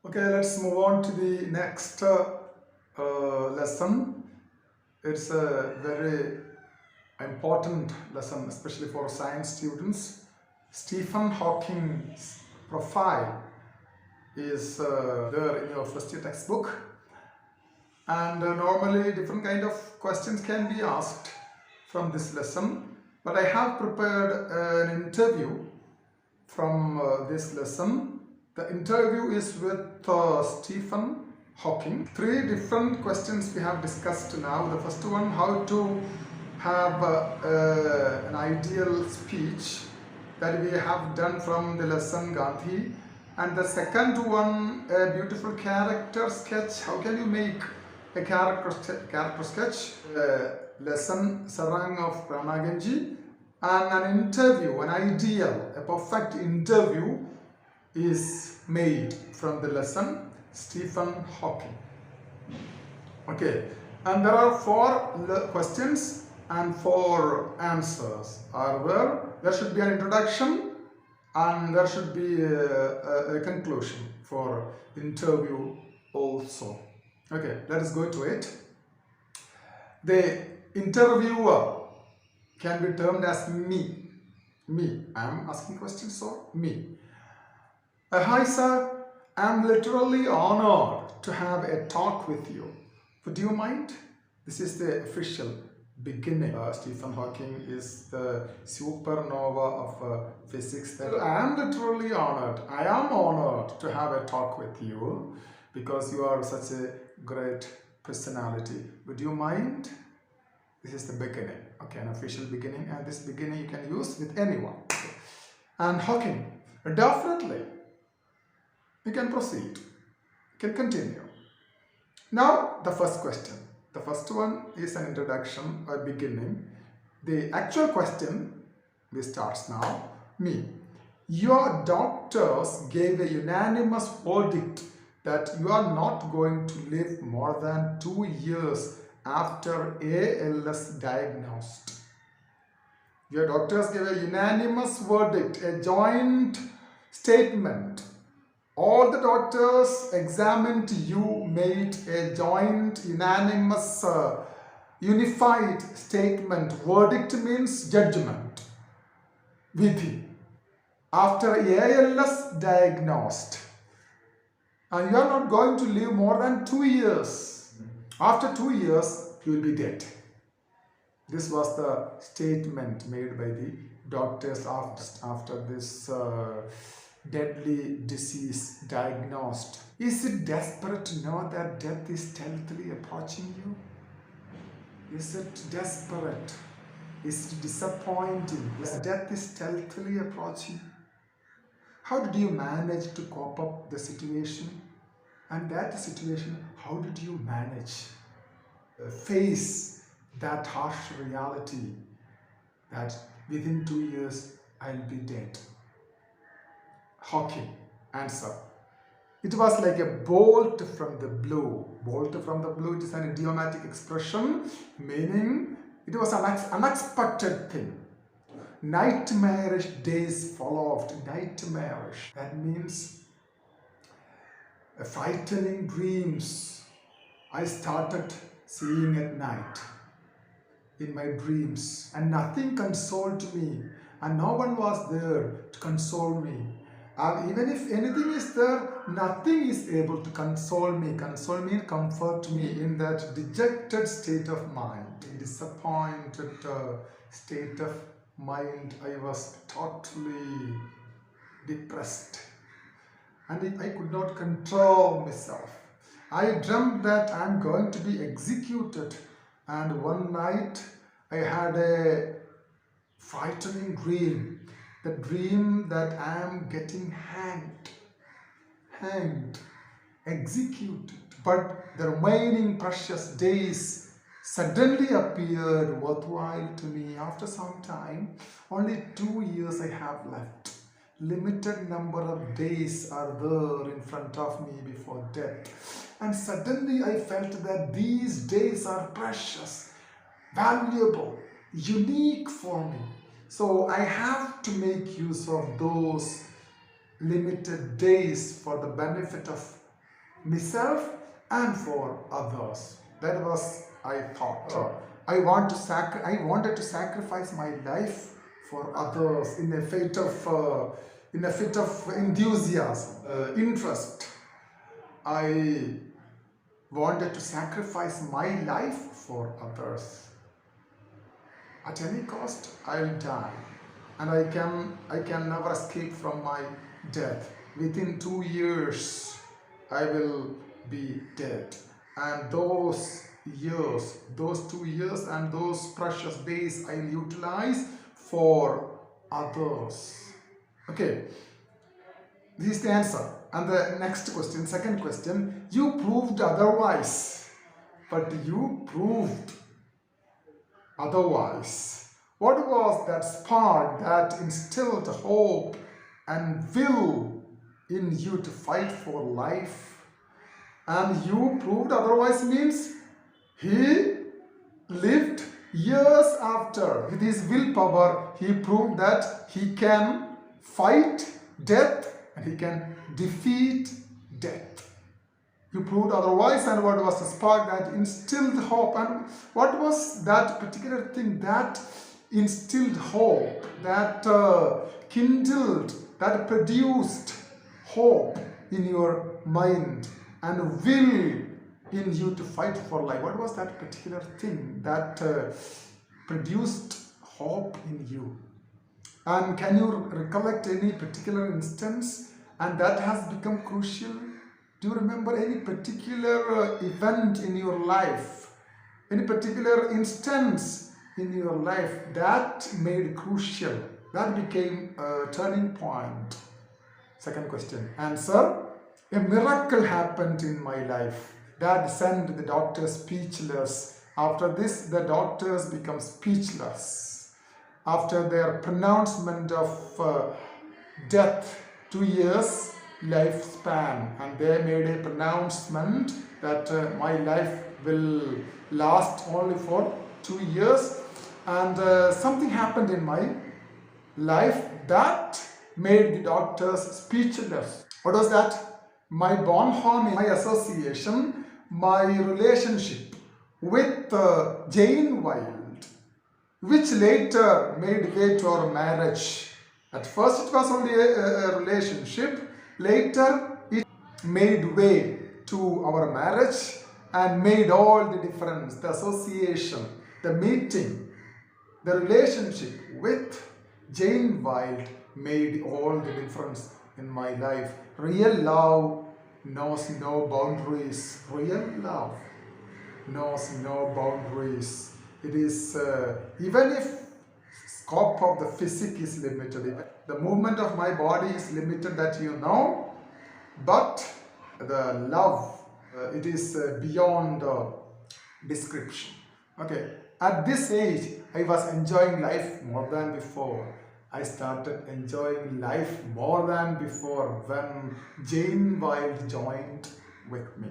Okay, let's move on to the next lesson. It's a very important lesson, especially for science students. Stephen Hawking's profile is there in your first year textbook, and normally different kind of questions can be asked from this lesson. But I have prepared an interview from this lesson. The interview is with Stephen Hawking. Three different questions we have discussed now. The first one, how to have an ideal speech, that we have done from the lesson Gandhi. And the second one, a beautiful character sketch. How can you make a character sketch? Lesson Sarang of Pranaganji. And an interview, an ideal, a perfect interview is made from the lesson Stephen Hawking. Okay, and there are four questions and four answers are there. There should be an introduction and there should be a conclusion for interview also. Okay, let us go to it. The interviewer can be termed as me. I am asking questions, so me. Hi sir, I'm literally honored to have a talk with you. Would you mind? This is the official beginning. Stephen Hawking is the supernova of physics. I am literally honored. I am honored to have a talk with you because you are such a great personality. Would you mind? This is the beginning, okay, an official beginning, and this beginning you can use with anyone. Okay. And Hawking, definitely, you can proceed, you can continue. Now, the first question. The first one is an introduction or beginning. The actual question, this starts now. Me, your doctors gave a unanimous verdict that you are not going to live more than 2 years after ALS diagnosed. Your doctors gave a unanimous verdict, a joint statement. All the doctors examined you, made a joint, unanimous, unified statement. Verdict means judgment, vidhi. After ALS diagnosed, and you are not going to live more than 2 years. After 2 years, you will be dead. This was the statement made by the doctors after this deadly disease diagnosed. Is it desperate to know that death is stealthily approaching you? Is it desperate? Is it disappointing? Death is stealthily approaching. How did you manage to cope up the situation? And that situation, how did you manage face that harsh reality that within 2 years I'll be dead? Hawking, answer. It was like a bolt from the blue. Bolt from the blue, it is an idiomatic expression meaning it was an unexpected thing. Nightmarish days followed. Nightmarish. That means frightening dreams I started seeing at night in my dreams, and nothing consoled me, and no one was there to console me. And even if anything is there, nothing is able to console me. Console me, comfort me in that dejected state of mind, in disappointed state of mind. I was totally depressed. And I could not control myself. I dreamt that I am going to be executed, and one night I had a frightening dream. The dream that I am getting hanged, executed. But the remaining precious days suddenly appeared worthwhile to me. After some time, only 2 years I have left. Limited number of days are there in front of me before death. And suddenly I felt that these days are precious, valuable, unique for me. So I have to make use of those limited days for the benefit of myself and for others. That was I thought. I wanted to sacrifice my life for others in a fit of enthusiasm, interest. I wanted to sacrifice my life for others. At any cost, I'll die, and I can never escape from my death. Within 2 years, I will be dead, and those years, those 2 years, and those precious days, I'll utilize for others. Okay, this is the answer. And the next question, second question, you proved otherwise, but you proved otherwise. What was that spark that instilled hope and will in you to fight for life? And you proved otherwise means he lived years after. With his willpower, he proved that he can fight death and he can defeat death. You proved otherwise, and what was the spark that instilled hope? And what was that particular thing that instilled hope, that kindled, that produced hope in your mind and will in you to fight for life? What was that particular thing that produced hope in you? And can you recollect any particular instance and that has become crucial? Do you remember any particular event in your life, any particular instance in your life that made crucial, that became a turning point? Second question. Answer: a miracle happened in my life that sent the doctors speechless. After this, the doctors become speechless. After their pronouncement of death, 2 years lifespan, and they made a pronouncement that my life will last only for 2 years, and something happened in my life that made the doctors speechless. What was that? My born home, my association, my relationship with Jane Wilde, which later made way to our marriage. At first it was only a relationship, later it made way to our marriage and made all the difference. The association, the meeting, the relationship with Jane Wilde made all the difference in my life. Real love knows no boundaries. Real love knows no boundaries. It is, even if scope of the physics is limited, the movement of my body is limited, that you know, but the love, it is beyond description. Okay, at this age, I was enjoying life more than before. I started enjoying life more than before when Jane Wilde joined with me.